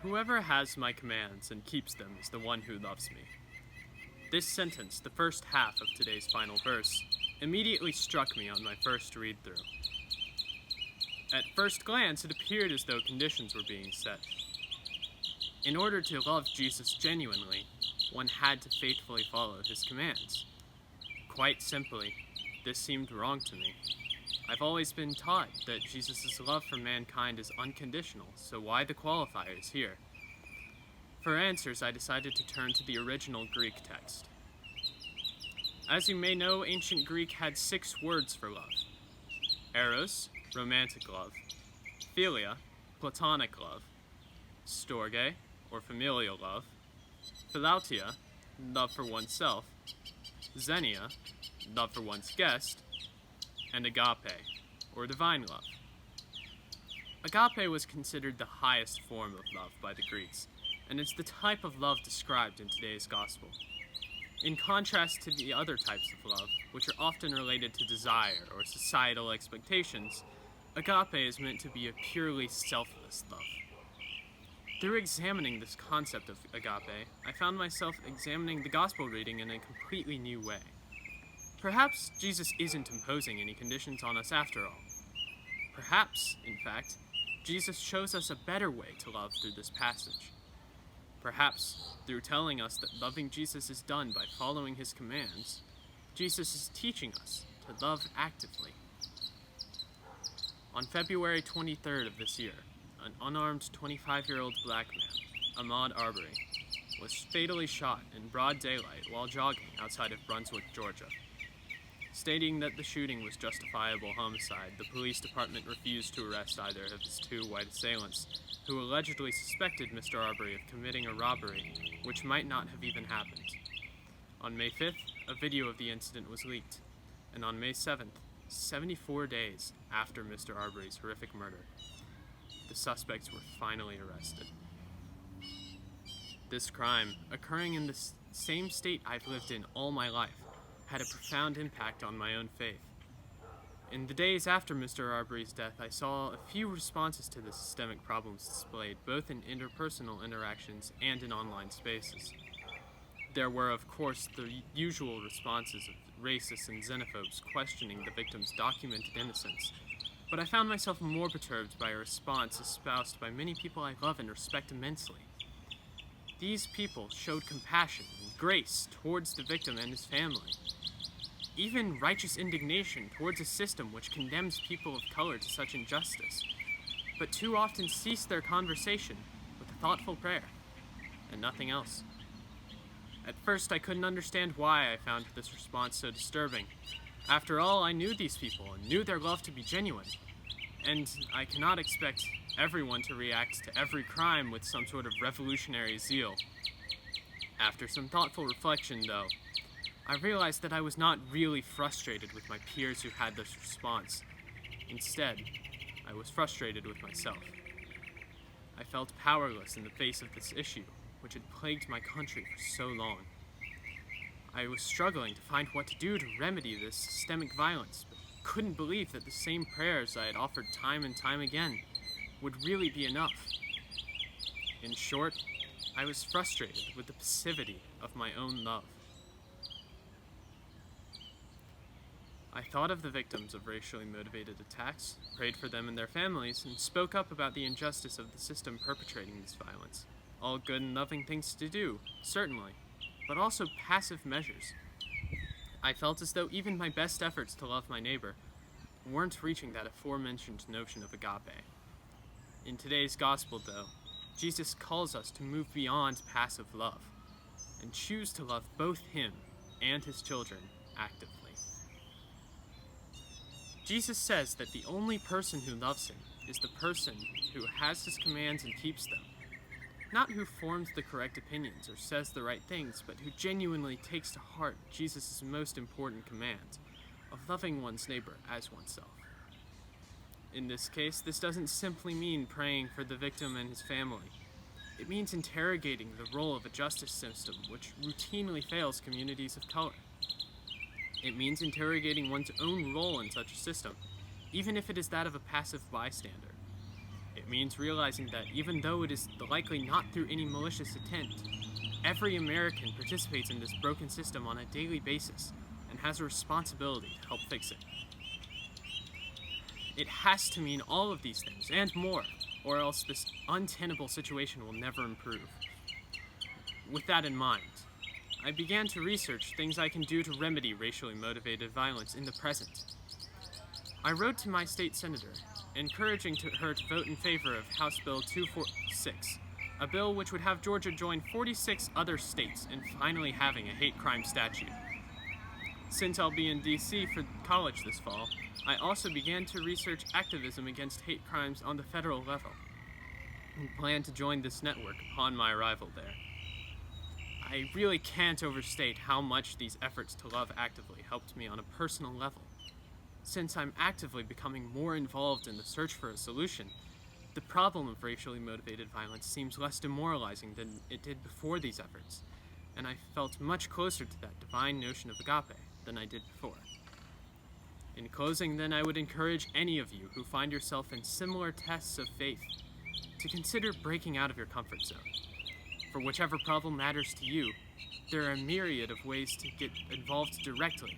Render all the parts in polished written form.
Whoever has my commands and keeps them is the one who loves me. This sentence, the first half of today's final verse, immediately struck me on my first read-through. At first glance, it appeared as though conditions were being set. In order to love Jesus genuinely, one had to faithfully follow his commands. Quite simply, this seemed wrong to me. I've always been taught that Jesus' love for mankind is unconditional, so why the qualifiers here? For answers, I decided to turn to the original Greek text. As you may know, ancient Greek had 6 words for love. Eros, romantic love. Philia, platonic love. Storge, or familial love. Philautia, love for oneself. Xenia, love for one's guest. And agape, or divine love. Agape was considered the highest form of love by the Greeks, and it's the type of love described in today's gospel. In contrast to the other types of love, which are often related to desire or societal expectations, agape is meant to be a purely selfless love. Through examining this concept of agape, I found myself examining the gospel reading in a completely new way. Perhaps Jesus isn't imposing any conditions on us after all. Perhaps, in fact, Jesus shows us a better way to love through this passage. Perhaps, through telling us that loving Jesus is done by following his commands, Jesus is teaching us to love actively. On February 23rd of this year, an unarmed 25-year-old black man, Ahmaud Arbery, was fatally shot in broad daylight while jogging outside of Brunswick, Georgia. Stating that the shooting was justifiable homicide, the police department refused to arrest either of his 2 white assailants, who allegedly suspected Mr. Arbery of committing a robbery, which might not have even happened. On May 5th, a video of the incident was leaked, and on May 7th, 74 days after Mr. Arbery's horrific murder, the suspects were finally arrested. This crime, occurring in the same state I've lived in all my life, had a profound impact on my own faith. In the days after Mr. Arbery's death, I saw a few responses to the systemic problems displayed both in interpersonal interactions and in online spaces. There were, of course, the usual responses of racists and xenophobes questioning the victim's documented innocence, but I found myself more perturbed by a response espoused by many people I love and respect immensely. These people showed compassion and grace towards the victim and his family. Even righteous indignation towards a system which condemns people of color to such injustice, but too often cease their conversation with a thoughtful prayer, and nothing else. At first, I couldn't understand why I found this response so disturbing. After all, I knew these people and knew their love to be genuine, and I cannot expect everyone to react to every crime with some sort of revolutionary zeal. After some thoughtful reflection, though, I realized that I was not really frustrated with my peers who had this response. Instead, I was frustrated with myself. I felt powerless in the face of this issue, which had plagued my country for so long. I was struggling to find what to do to remedy this systemic violence, but couldn't believe that the same prayers I had offered time and time again would really be enough. In short, I was frustrated with the passivity of my own love. I thought of the victims of racially motivated attacks, prayed for them and their families, and spoke up about the injustice of the system perpetrating this violence. All good and loving things to do, certainly, but also passive measures. I felt as though even my best efforts to love my neighbor weren't reaching that aforementioned notion of agape. In today's gospel, though, Jesus calls us to move beyond passive love and choose to love both him and his children actively. Jesus says that the only person who loves him is the person who has his commands and keeps them. Not who forms the correct opinions or says the right things, but who genuinely takes to heart Jesus' most important command of loving one's neighbor as oneself. In this case, this doesn't simply mean praying for the victim and his family. It means interrogating the role of a justice system which routinely fails communities of color. It means interrogating one's own role in such a system, even if it is that of a passive bystander. It means realizing that even though it is likely not through any malicious intent, every American participates in this broken system on a daily basis and has a responsibility to help fix it. It has to mean all of these things and more, or else this untenable situation will never improve. With that in mind, I began to research things I can do to remedy racially motivated violence in the present. I wrote to my state senator, encouraging her to vote in favor of House Bill 246, a bill which would have Georgia join 46 other states in finally having a hate crime statute. Since I'll be in D.C. for college this fall, I also began to research activism against hate crimes on the federal level, and plan to join this network upon my arrival there. I really can't overstate how much these efforts to love actively helped me on a personal level. Since I'm actively becoming more involved in the search for a solution, the problem of racially motivated violence seems less demoralizing than it did before these efforts, and I felt much closer to that divine notion of agape than I did before. In closing, then, I would encourage any of you who find yourself in similar tests of faith to consider breaking out of your comfort zone. For whichever problem matters to you, there are a myriad of ways to get involved directly,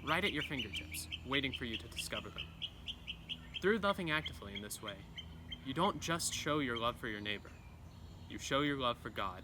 right at your fingertips, waiting for you to discover them. Through loving actively in this way, you don't just show your love for your neighbor, you show your love for God